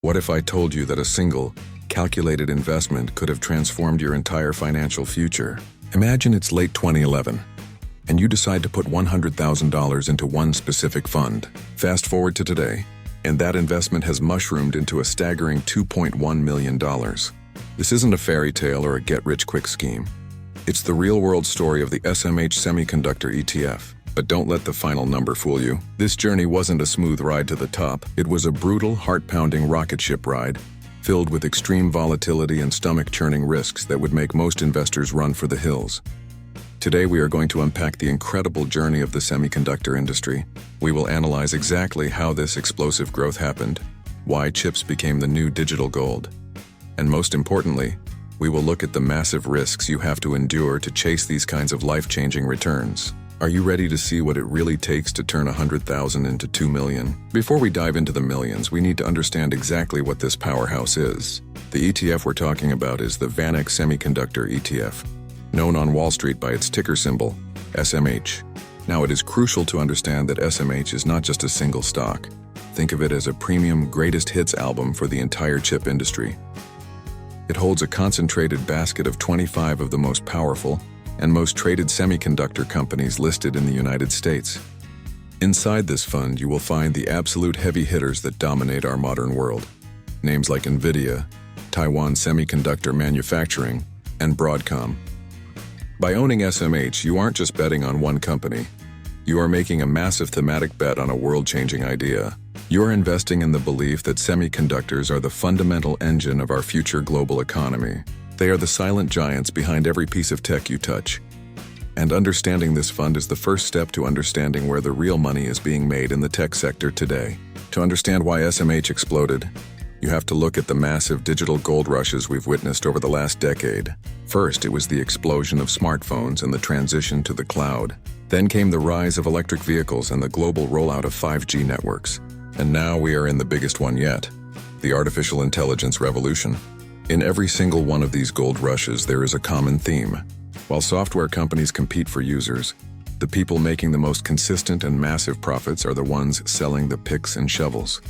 What if I told you that a single, calculated investment could have transformed your entire financial future? Imagine it's late 2011, and you decide to put $100,000 into one specific fund. Fast forward to today, and that investment has mushroomed into a staggering $2.1 million. This isn't a fairy tale or a get-rich-quick scheme. It's the real-world story of the SMH Semiconductor ETF. But don't let the final number fool you. This journey wasn't a smooth ride to the top. It was a brutal, heart-pounding rocket ship ride, filled with extreme volatility and stomach-churning risks that would make most investors run for the hills. Today we are going to unpack the incredible journey of the semiconductor industry. We will analyze exactly how this explosive growth happened, why chips became the new digital gold, and most importantly, we will look at the massive risks you have to endure to chase these kinds of life-changing returns. Are you ready to see what it really takes to turn 100,000 into 2 million? Before we dive into the millions, we need to understand exactly what this powerhouse is. The ETF we're talking about is the VanEck Semiconductor ETF, known on Wall Street by its ticker symbol, SMH. Now, it is crucial to understand that SMH is not just a single stock. Think of it as a premium greatest hits album for the entire chip industry. It holds a concentrated basket of 25 of the most powerful and most traded semiconductor companies listed in the United States. Inside this fund, you will find the absolute heavy hitters that dominate our modern world. Names like Nvidia, Taiwan Semiconductor Manufacturing, and Broadcom. By owning SMH, you aren't just betting on one company. You are making a massive thematic bet on a world-changing idea. You're investing in the belief that semiconductors are the fundamental engine of our future global economy. They are the silent giants behind every piece of tech you touch. And understanding this fund is the first step to understanding where the real money is being made in the tech sector today. To understand why SMH exploded, you have to look at the massive digital gold rushes we've witnessed over the last decade. First, it was the explosion of smartphones and the transition to the cloud. Then came the rise of electric vehicles and the global rollout of 5G networks. And now we are in the biggest one yet, the artificial intelligence revolution. In every single one of these gold rushes, there is a common theme. While software companies compete for users, the people making the most consistent and massive profits are the ones selling the picks and shovels.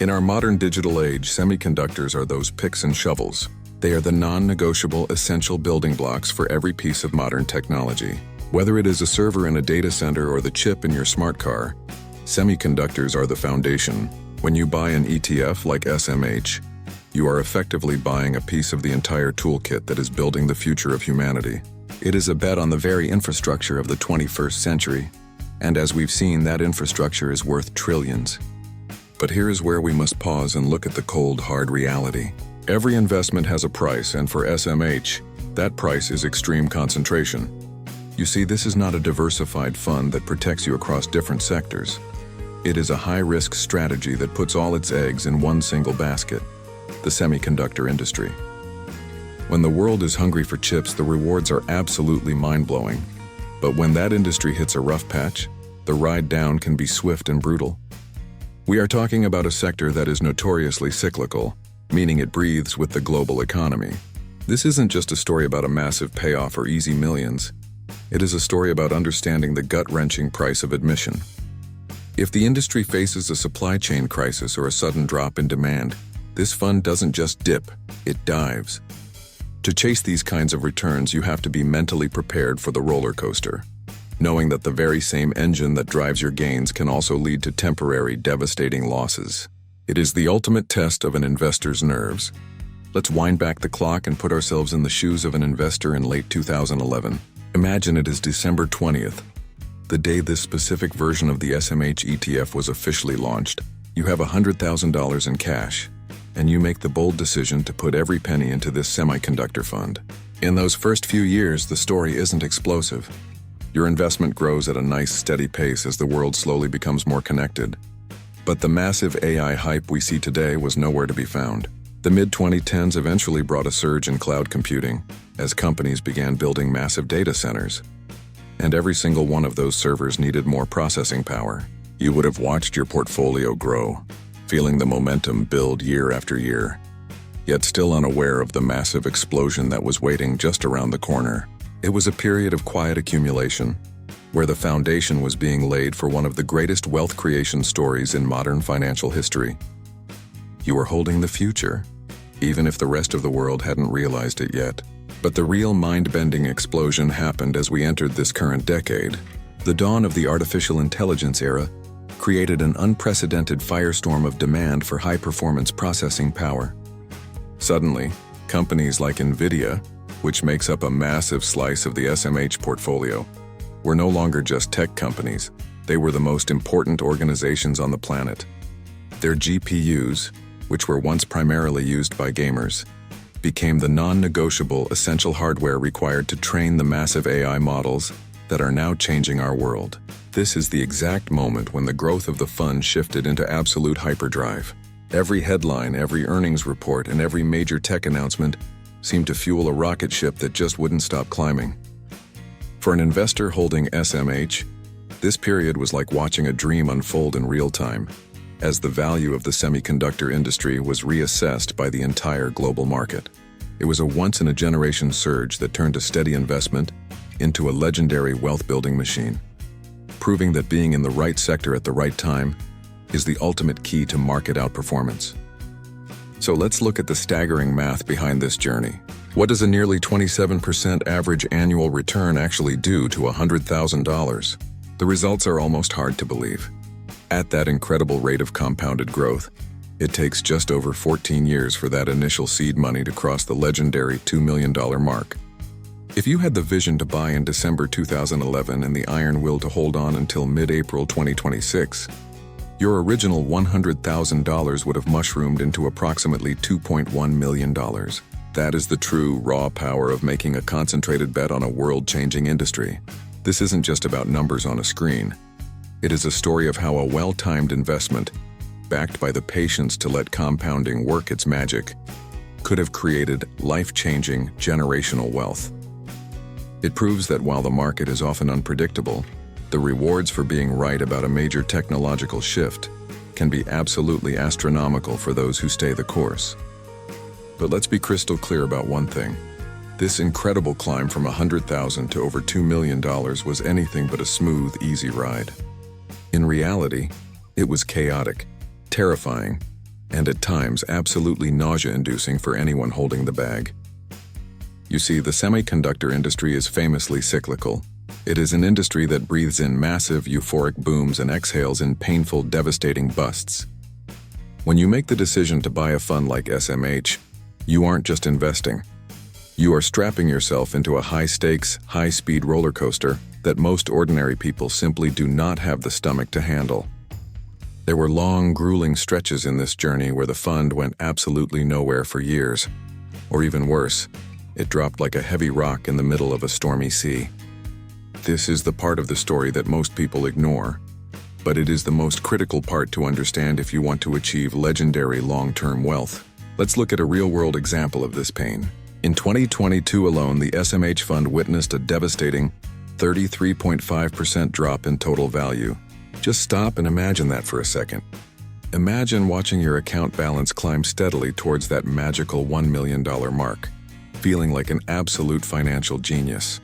In our modern digital age, semiconductors are those picks and shovels. They are the non-negotiable essential building blocks for every piece of modern technology. Whether it is a server in a data center or the chip in your smart car, semiconductors are the foundation. When you buy an ETF like SMH, you are effectively buying a piece of the entire toolkit that is building the future of humanity. It is a bet on the very infrastructure of the 21st century, and as we've seen, that infrastructure is worth trillions. But here is where we must pause and look at the cold, hard reality. Every investment has a price, and for SMH, that price is extreme concentration. You see, this is not a diversified fund that protects you across different sectors. It is a high-risk strategy that puts all its eggs in one single basket: the semiconductor industry. When the world is hungry for chips, the rewards are absolutely mind-blowing. But when that industry hits a rough patch, the ride down can be swift and brutal. We are talking about a sector that is notoriously cyclical, meaning it breathes with the global economy. This isn't just a story about a massive payoff or easy millions. It is a story about understanding the gut-wrenching price of admission. If the industry faces a supply chain crisis or a sudden drop in demand, this fund doesn't just dip, it dives. To chase these kinds of returns, you have to be mentally prepared for the roller coaster, knowing that the very same engine that drives your gains can also lead to temporary, devastating losses. It is the ultimate test of an investor's nerves. Let's wind back the clock and put ourselves in the shoes of an investor in late 2011. Imagine it is December 20th, the day this specific version of the SMH ETF was officially launched. You have $100,000 in cash, and you make the bold decision to put every penny into this semiconductor fund. In those first few years, the story isn't explosive. Your investment grows at a nice, steady pace as the world slowly becomes more connected. But the massive AI hype we see today was nowhere to be found. The mid-2010s eventually brought a surge in cloud computing as companies began building massive data centers. And every single one of those servers needed more processing power. You would have watched your portfolio grow, feeling the momentum build year after year, yet still unaware of the massive explosion that was waiting just around the corner. It was a period of quiet accumulation, where the foundation was being laid for one of the greatest wealth creation stories in modern financial history. You were holding the future, even if the rest of the world hadn't realized it yet. But the real mind-bending explosion happened as we entered this current decade. The dawn of the artificial intelligence era created an unprecedented firestorm of demand for high-performance processing power. Suddenly, companies like Nvidia, which makes up a massive slice of the SMH portfolio, were no longer just tech companies. They were the most important organizations on the planet. Their GPUs, which were once primarily used by gamers, became the non-negotiable essential hardware required to train the massive AI models that are now changing our world. This is the exact moment when the growth of the fund shifted into absolute hyperdrive. Every headline, every earnings report, and every major tech announcement seemed to fuel a rocket ship that just wouldn't stop climbing. For an investor holding SMH, this period was like watching a dream unfold in real time, as the value of the semiconductor industry was reassessed by the entire global market. It was a once-in-a-generation surge that turned a steady investment into a legendary wealth-building machine, proving that being in the right sector at the right time is the ultimate key to market outperformance. So let's look at the staggering math behind this journey. What does a nearly 27% average annual return actually do to $100,000? The results are almost hard to believe. At that incredible rate of compounded growth, it takes just over 14 years for that initial seed money to cross the legendary $2 million mark. If you had the vision to buy in December 2011 and the iron will to hold on until mid-April 2026, your original $100,000 would have mushroomed into approximately $2.1 million. That is the true, raw power of making a concentrated bet on a world-changing industry. This isn't just about numbers on a screen. It is a story of how a well-timed investment, backed by the patience to let compounding work its magic, could have created life-changing generational wealth. It proves that while the market is often unpredictable, the rewards for being right about a major technological shift can be absolutely astronomical for those who stay the course. But let's be crystal clear about one thing. This incredible climb from $100,000 to over $2 million was anything but a smooth, easy ride. In reality, it was chaotic, terrifying, and at times absolutely nausea-inducing for anyone holding the bag. You see, the semiconductor industry is famously cyclical. It is an industry that breathes in massive, euphoric booms and exhales in painful, devastating busts. When you make the decision to buy a fund like SMH, you aren't just investing. You are strapping yourself into a high-stakes, high-speed roller coaster that most ordinary people simply do not have the stomach to handle. There were long, grueling stretches in this journey where the fund went absolutely nowhere for years. Or even worse, it dropped like a heavy rock in the middle of a stormy sea. This is the part of the story that most people ignore, but it is the most critical part to understand if you want to achieve legendary long-term wealth. Let's look at a real-world example of this pain. In 2022 alone, the SMH fund witnessed a devastating 33.5% drop in total value. Just stop and imagine that for a second. Imagine watching your account balance climb steadily towards that magical $1 million mark, feeling like an absolute financial genius.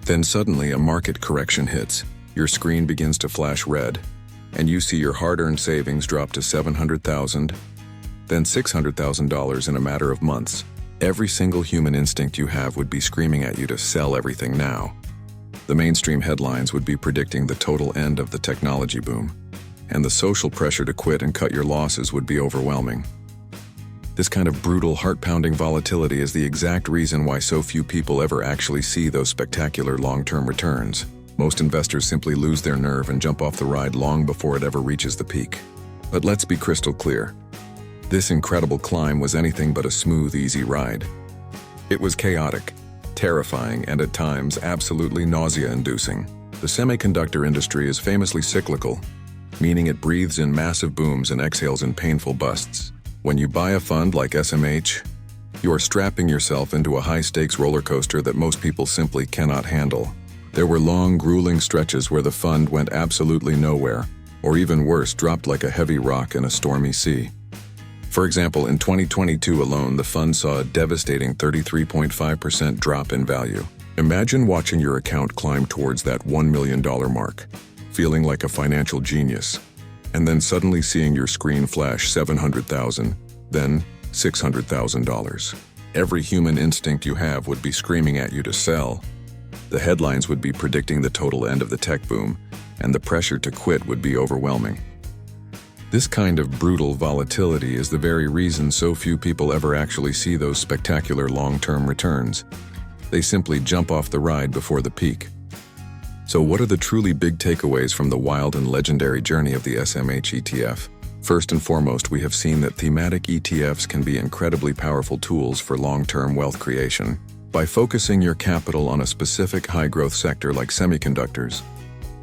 Then suddenly a market correction hits, your screen begins to flash red, and you see your hard-earned savings drop to $700,000, then $600,000 in a matter of months. Every single human instinct you have would be screaming at you to sell everything now. The mainstream headlines would be predicting the total end of the technology boom, and the social pressure to quit and cut your losses would be overwhelming. This kind of brutal, heart-pounding volatility is the exact reason why so few people ever actually see those spectacular long-term returns. Most investors simply lose their nerve and jump off the ride long before it ever reaches the peak. But let's be crystal clear. This incredible climb was anything but a smooth, easy ride. It was chaotic, terrifying, and at times absolutely nausea-inducing. The semiconductor industry is famously cyclical, meaning it breathes in massive booms and exhales in painful busts. When you buy a fund like SMH, you are strapping yourself into a high-stakes roller coaster that most people simply cannot handle. There were long, grueling stretches where the fund went absolutely nowhere, or even worse, dropped like a heavy rock in a stormy sea. For example, in 2022 alone, the fund saw a devastating 33.5% drop in value. Imagine watching your account climb towards that $1 million mark, feeling like a financial genius. and then suddenly seeing your screen flash $700,000, then $600,000. Every human instinct you have would be screaming at you to sell. The headlines would be predicting the total end of the tech boom, and the pressure to quit would be overwhelming. This kind of brutal volatility is the very reason so few people ever actually see those spectacular long-term returns. They simply jump off the ride before the peak. So what are the truly big takeaways from the wild and legendary journey of the SMH ETF? First and foremost, we have seen that thematic ETFs can be incredibly powerful tools for long-term wealth creation. By focusing your capital on a specific high-growth sector like semiconductors,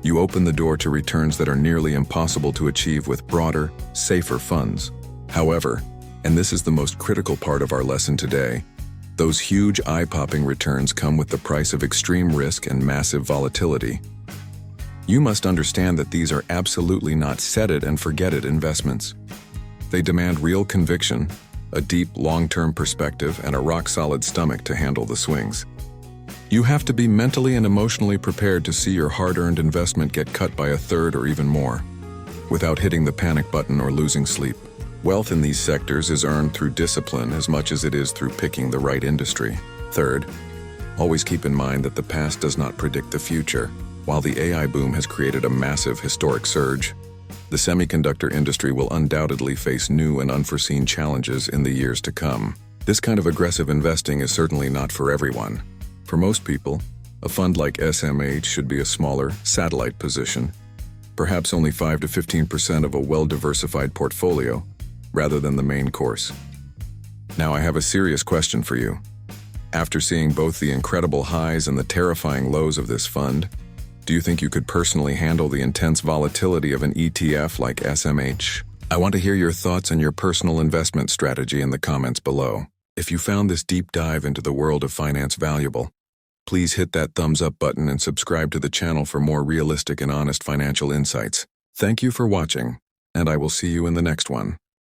you open the door to returns that are nearly impossible to achieve with broader, safer funds. However, and this is the most critical part of our lesson today, those huge eye-popping returns come with the price of extreme risk and massive volatility. You must understand that these are absolutely not set-it-and-forget-it investments. They demand real conviction, a deep long-term perspective, and a rock-solid stomach to handle the swings. You have to be mentally and emotionally prepared to see your hard-earned investment get cut by a third or even more, without hitting the panic button or losing sleep. Wealth in these sectors is earned through discipline as much as it is through picking the right industry. Third, always keep in mind that the past does not predict the future. While the AI boom has created a massive historic surge, the semiconductor industry will undoubtedly face new and unforeseen challenges in the years to come. This kind of aggressive investing is certainly not for everyone. For most people, a fund like SMH should be a smaller, satellite position, perhaps only 5 to 15% of a well-diversified portfolio, rather than the main course. Now I have a serious question for you. After seeing both the incredible highs and the terrifying lows of this fund, do you think you could personally handle the intense volatility of an ETF like SMH? I want to hear your thoughts and your personal investment strategy in the comments below. If you found this deep dive into the world of finance valuable, please hit that thumbs up button and subscribe to the channel for more realistic and honest financial insights. Thank you for watching, and I will see you in the next one.